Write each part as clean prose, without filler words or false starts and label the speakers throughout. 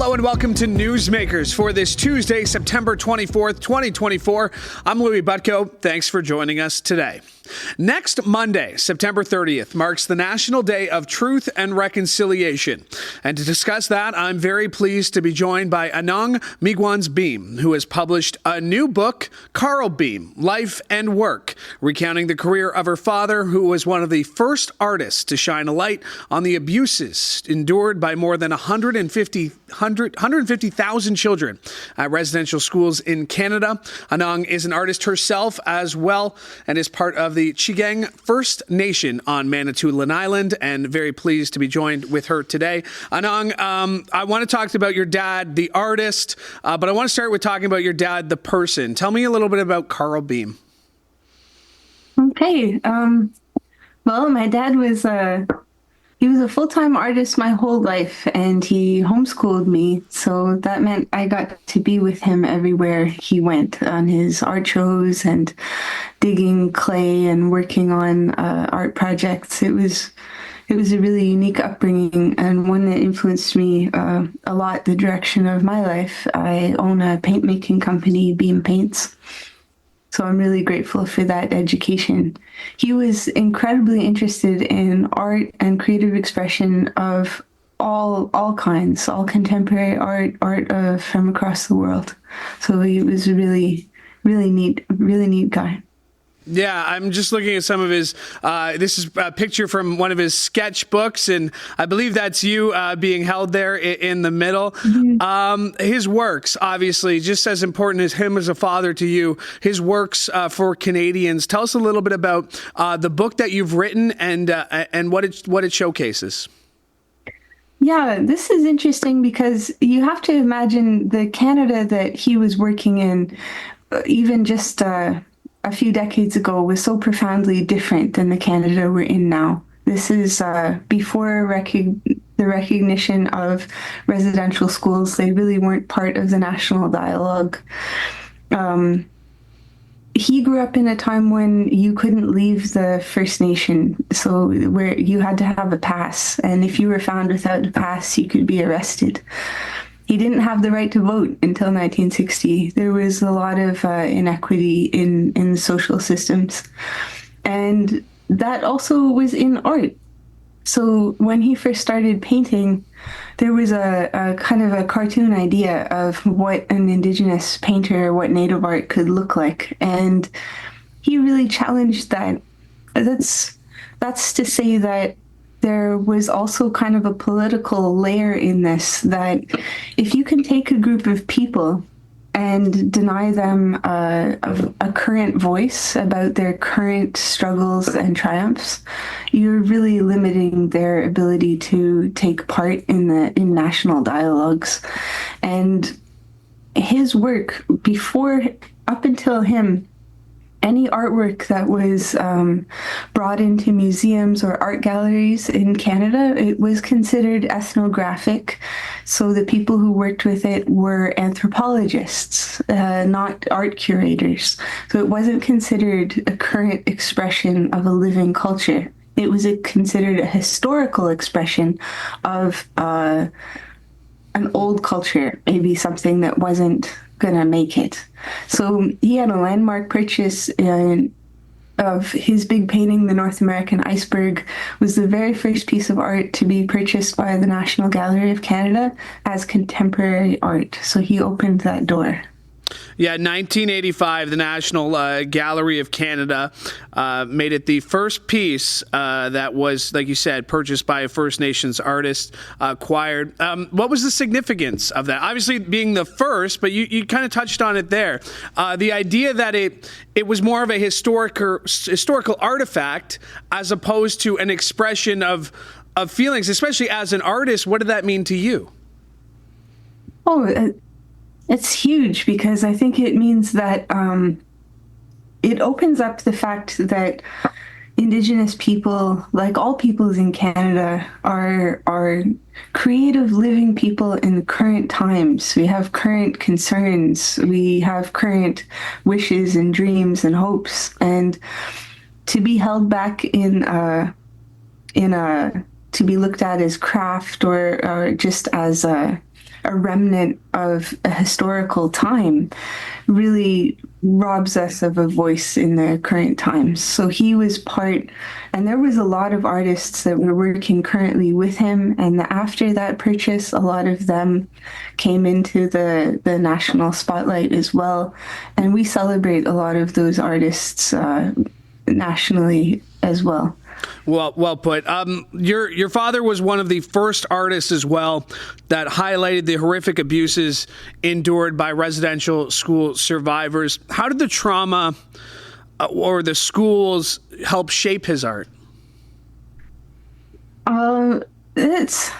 Speaker 1: Hello and welcome to Newsmakers for this Tuesday, September 24th, 2024. I'm Louie Butko. Thanks for joining us today. Next Monday, September 30th, marks the National Day of Truth and Reconciliation. And to discuss that, I'm very pleased to be joined by Anong Migwans Beam, who has published a new book, Carl Beam, Life and Work, recounting the career of her father, who was one of the first artists to shine a light on the abuses endured by more than 150,000 children at residential schools in Canada. Anong is an artist herself as well and is part of the Chigang First Nation on Manitoulin Island, and very pleased to be joined with her today. Anong, I want to talk about your dad, the artist, but I want to start with talking about your dad, the person. Tell me a little bit about Carl Beam.
Speaker 2: Okay. Well, my dad was he was a full-time artist my whole life, and he homeschooled me. So that meant I got to be with him everywhere he went on his art shows and digging clay and working on art projects. It was a really unique upbringing and one that influenced me a lot, the direction of my life. I own a paint making company, Beam Paints. So I'm really grateful for that education. He was incredibly interested in art and creative expression of all kinds, all contemporary art from across the world. So he was a really neat guy.
Speaker 1: Yeah, I'm just looking at some of his, this is a picture from one of his sketchbooks, and I believe that's you being held there in the middle. Mm-hmm. His works, obviously, just as important as him as a father to you, his works for Canadians. Tell us a little bit about the book that you've written and what it showcases.
Speaker 2: Yeah, this is interesting because you have to imagine the Canada that he was working in, even just a few decades ago, was so profoundly different than the Canada we're in now. This is before the recognition of residential schools. They really weren't part of the national dialogue. He grew up in a time when you couldn't leave the First Nation, so where you had to have a pass, and if you were found without a pass, you could be arrested. He didn't have the right to vote until 1960. There was a lot of inequity in the social systems. And that also was in art. So when he first started painting, there was a kind of a cartoon idea of what an Indigenous painter, what Native art could look like. And he really challenged that. That's to say that there was also kind of a political layer in this, that if you can take a group of people and deny them a current voice about their current struggles and triumphs, you're really limiting their ability to take part in national dialogues. And his work up until him, any artwork that was brought into museums or art galleries in Canada, it was considered ethnographic. So the people who worked with it were anthropologists, not art curators. So it wasn't considered a current expression of a living culture. It was considered a historical expression of an old culture, maybe something that wasn't gonna make it. So he had a landmark purchase of his big painting, The North American Iceberg, was the very first piece of art to be purchased by the National Gallery of Canada as contemporary art. So he opened that door.
Speaker 1: Yeah, 1985, the National Gallery of Canada made it the first piece that was, like you said, purchased by a First Nations artist, acquired. What was the significance of that? Obviously being the first, but you kind of touched on it there. The idea that it was more of a historical artifact as opposed to an expression of feelings, especially as an artist. What did that mean to you?
Speaker 2: It's huge because I think it means that it opens up the fact that Indigenous people, like all peoples in Canada, are creative living people in current times. We have current concerns. We have current wishes and dreams and hopes. And to be held back to be looked at as craft or just as a remnant of a historical time really robs us of a voice in the current times. So he was part, and there was a lot of artists that were working currently with him. And after that purchase, a lot of them came into the national spotlight as well. And we celebrate a lot of those artists nationally as well.
Speaker 1: Well put. Your father was one of the first artists as well that highlighted the horrific abuses endured by residential school survivors. How did the trauma or the schools help shape his art?
Speaker 2: That's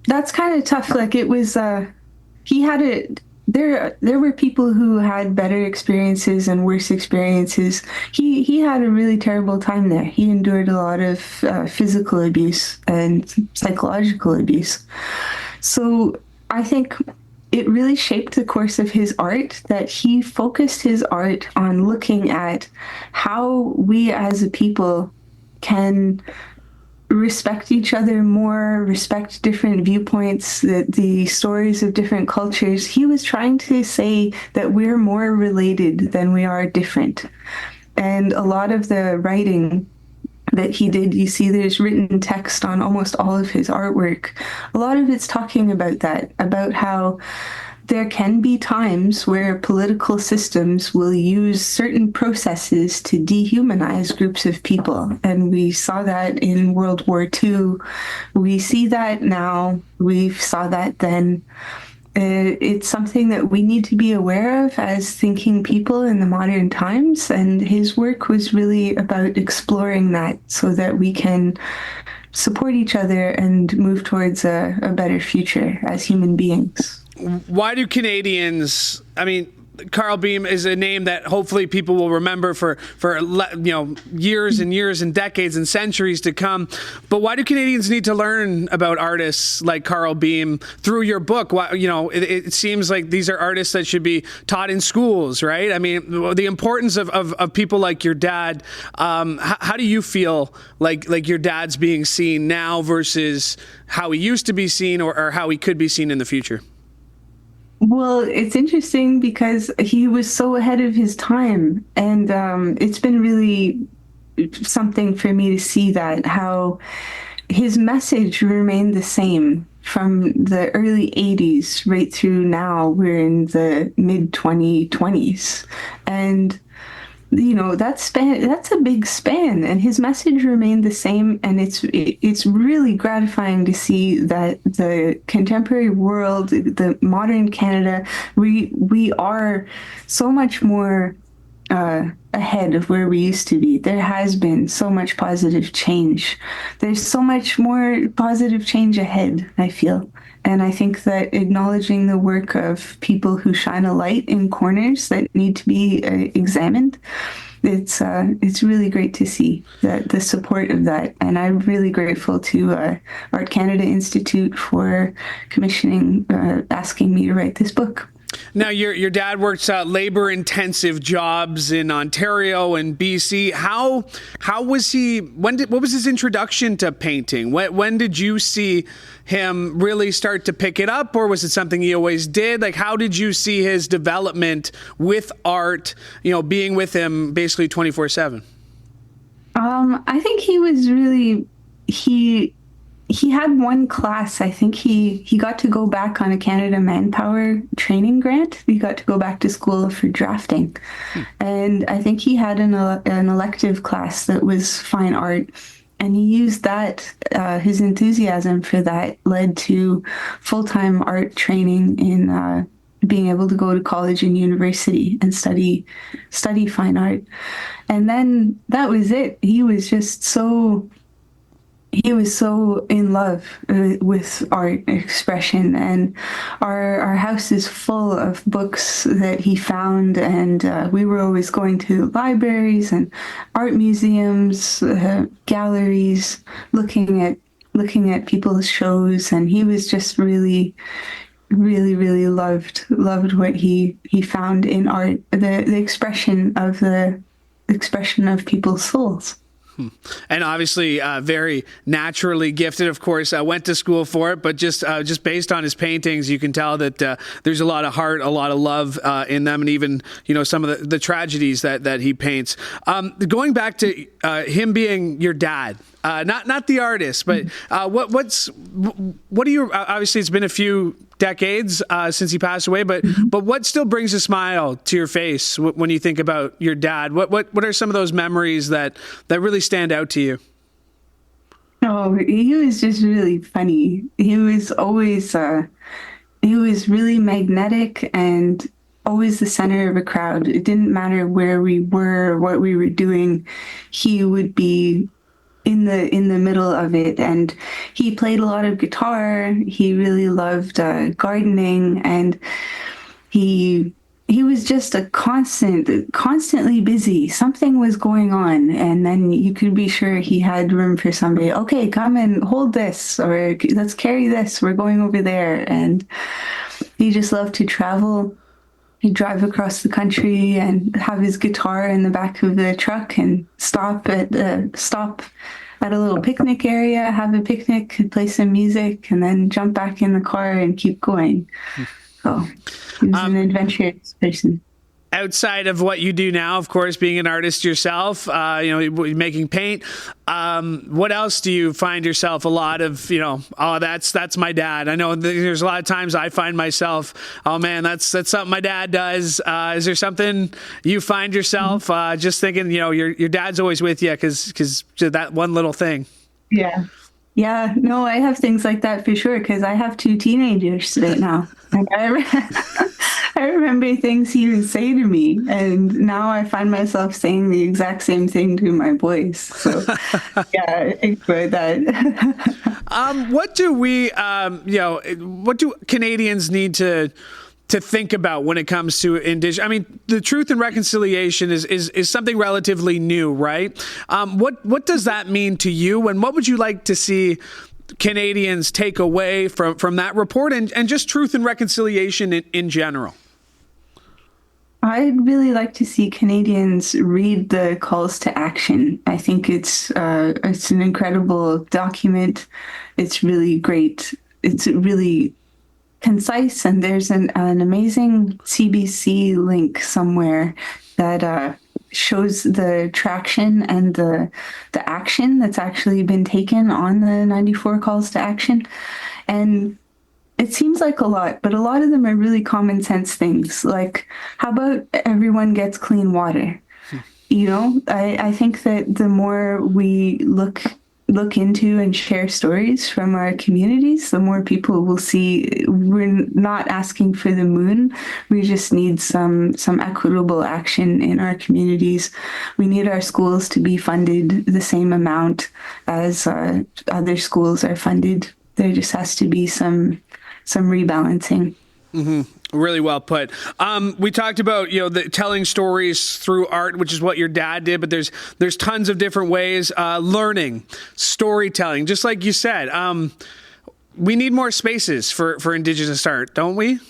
Speaker 2: kind of tough. Like it was, he had it. There were people who had better experiences and worse experiences. He had a really terrible time there. He endured a lot of physical abuse and psychological abuse. So I think it really shaped the course of his art, that he focused his art on looking at how we as a people can respect each other more, respect different viewpoints, the stories of different cultures. He was trying to say that we're more related than we are different. And a lot of the writing that he did, you see there's written text on almost all of his artwork. A lot of it's talking about that, about how there can be times where political systems will use certain processes to dehumanize groups of people. And we saw that in World War II. We see that now. We saw that then. It's something that we need to be aware of as thinking people in the modern times. And his work was really about exploring that so that we can support each other and move towards a better future as human beings.
Speaker 1: Why do Canadians, Carl Beam is a name that hopefully people will remember for years and years and decades and centuries to come. But why do Canadians need to learn about artists like Carl Beam through your book? Why, it seems like these are artists that should be taught in schools, right? I mean, the importance of people like your dad. How do you feel like your dad's being seen now versus how he used to be seen or how he could be seen in the future?
Speaker 2: Well, it's interesting because he was so ahead of his time, and it's been really something for me to see that, how his message remained the same from the early 80s right through now. We're in the mid 2020s, and that's a big span, and his message remained the same. And it's really gratifying to see that the contemporary world, the modern Canada, we are so much more ahead of where we used to be. There has been so much positive change. There's so much more positive change ahead, I feel. And I think that acknowledging the work of people who shine a light in corners that need to be examined, it's really great to see the support of that. And I'm really grateful to Art Canada Institute for commissioning, asking me to write this book.
Speaker 1: Now, your dad works labor-intensive jobs in Ontario and BC. How was he? What was his introduction to painting? When did you see him really start to pick it up, or was it something he always did? Like, how did you see his development with art? Being with him basically 24/7.
Speaker 2: I think he was really he had one class. I think he got to go back on a Canada Manpower training grant. He got to go back to school for drafting. And I think he had an elective class that was fine art. And he used that, his enthusiasm for that led to full-time art training in being able to go to college and university and study fine art. And then that was it. He was so in love with art expression, and our house is full of books that he found, and we were always going to libraries and art museums, galleries, looking at people's shows, and he was just really loved what he found in art, the expression of people's souls.
Speaker 1: And obviously, very naturally gifted. Of course, went to school for it, but just based on his paintings, you can tell that there's a lot of heart, a lot of love in them, and even some of the tragedies that he paints. Going back to him being your dad, not the artist, but what do you? Obviously, it's been a few decades since he passed away, but what still brings a smile to your face when you think about your dad? What are some of those memories that really stand out to you?
Speaker 2: Oh, he was just really funny. He was always he was really magnetic and always the center of a crowd. It didn't matter where we were or what we were doing. He would be in the middle of it, and he played a lot of guitar. He really loved gardening, and he was just constantly busy. Something was going on, and then you could be sure he had room for somebody. Okay, come and hold this, or let's carry this. We're going over there. And he just loved to travel. He'd drive across the country and have his guitar in the back of the truck and stop at a little picnic area, have a picnic, play some music, and then jump back in the car and keep going. So he was an adventurous person.
Speaker 1: Outside of what you do now, of course, being an artist yourself, making paint, what else do you find yourself a lot of, oh, that's my dad? I know there's a lot of times I find myself, oh man, that's something my dad does. Is there something you find yourself just thinking, your dad's always with you because that one little thing?
Speaker 2: Yeah. Yeah, no, I have things like that for sure, because I have 2 teenagers right now. And I remember things he would say to me, and now I find myself saying the exact same thing to my boys. So, yeah, I enjoy that.
Speaker 1: What do what do Canadians need to think about when it comes to Indigenous? I mean, the Truth and Reconciliation is something relatively new, right? What does that mean to you, and what would you like to see Canadians take away from that report and just Truth and Reconciliation in general?
Speaker 2: I'd really like to see Canadians read the calls to action. I think it's an incredible document. It's really great. It's really concise, and there's an amazing CBC link somewhere that shows the traction and the action that's actually been taken on the 94 calls to action. And it seems like a lot, but a lot of them are really common sense things. Like, how about everyone gets clean water? I think that the more we look into and share stories from our communities, the more people will see we're not asking for the moon. We just need some equitable action in our communities. We need our schools to be funded the same amount as other schools are funded. There just has to be some rebalancing.
Speaker 1: Mm-hmm. Really well put. We talked about the telling stories through art, which is what your dad did, but there's tons of different ways. Learning, storytelling, just like you said. We need more spaces for Indigenous art, don't we?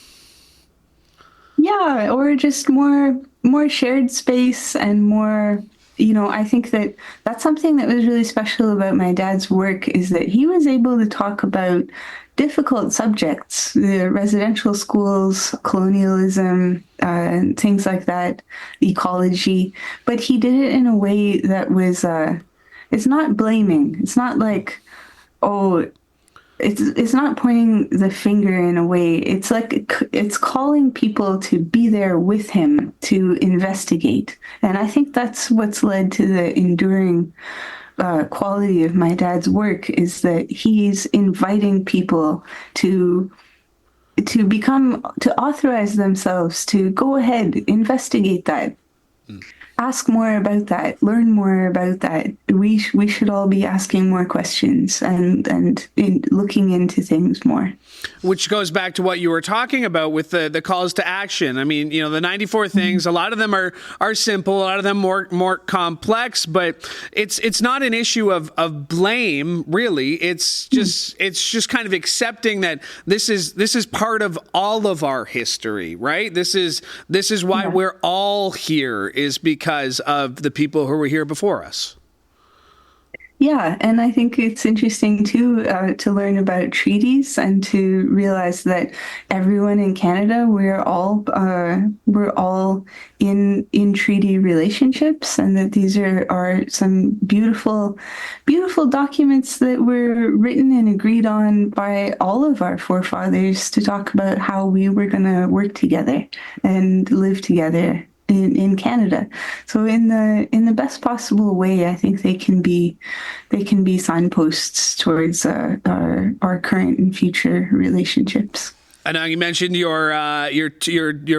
Speaker 2: Yeah, or just more shared space and more. I think that's something that was really special about my dad's work, is that he was able to talk about difficult subjects, the residential schools, colonialism, and things like that, ecology, but he did it in a way that was, it's not blaming. It's not like, it's not pointing the finger in a way. It's like, it's calling people to be there with him to investigate. And I think that's what's led to the enduring quality of my dad's work, is that he's inviting people to authorize themselves to go ahead, investigate that, ask more about that, learn more about that. We should all be asking more questions and looking into things more.
Speaker 1: Which goes back to what you were talking about with the calls to action. I mean, the 94 things, a lot of them are simple, a lot of them more complex, but it's not an issue of blame, really. It's just kind of accepting that this is part of all of our history, right? This is why we're all here, is because of the people who were here before us.
Speaker 2: Yeah, and I think it's interesting too to learn about treaties and to realize that everyone in Canada we're all in treaty relationships, and that these are some beautiful documents that were written and agreed on by all of our forefathers to talk about how we were going to work together and live together in Canada. So in the best possible way, I think they can be signposts towards our current and future relationships.
Speaker 1: I know you mentioned your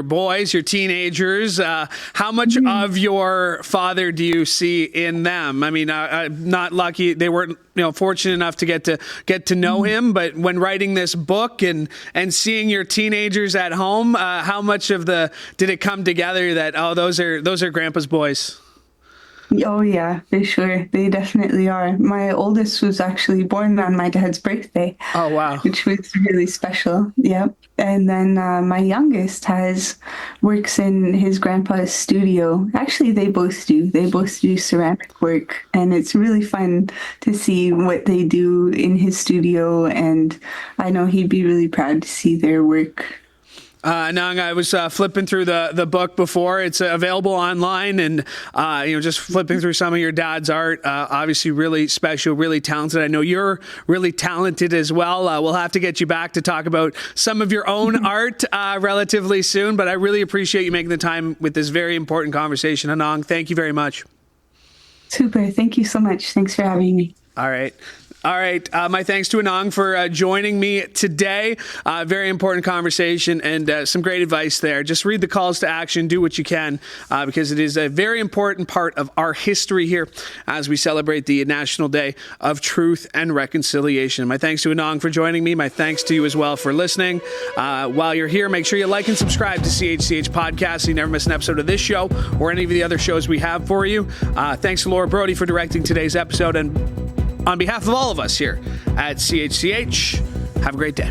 Speaker 1: boys, your teenagers. How much of your father do you see in them? I mean, not lucky; they weren't, fortunate enough to get to know him. But when writing this book and seeing your teenagers at home, how much of did it come together that those are Grandpa's boys?
Speaker 2: Oh yeah, for sure. They definitely are. My oldest was actually born on my dad's birthday.
Speaker 1: Oh wow.
Speaker 2: Which was really special. Yep. And then my youngest works in his grandpa's studio. Actually, they both do. They both do ceramic work, and it's really fun to see what they do in his studio, and I know he'd be really proud to see their work.
Speaker 1: Anong, I was flipping through the book before. It's available online, and just flipping through some of your dad's art. Obviously, really special, really talented. I know you're really talented as well. We'll have to get you back to talk about some of your own art relatively soon. But I really appreciate you making the time with this very important conversation, Anong. Thank you very much.
Speaker 2: Super. Thank you so much. Thanks for having me.
Speaker 1: All right. My thanks to Anong for joining me today. Very important conversation and some great advice there. Just read the calls to action, do what you can, because it is a very important part of our history here as we celebrate the National Day of Truth and Reconciliation. My thanks to Anong for joining me. My thanks to you as well for listening. While you're here, make sure you like and subscribe to CHCH Podcast so you never miss an episode of this show or any of the other shows we have for you. Thanks to Laura Brody for directing today's episode, and on behalf of all of us here at CHCH, have a great day.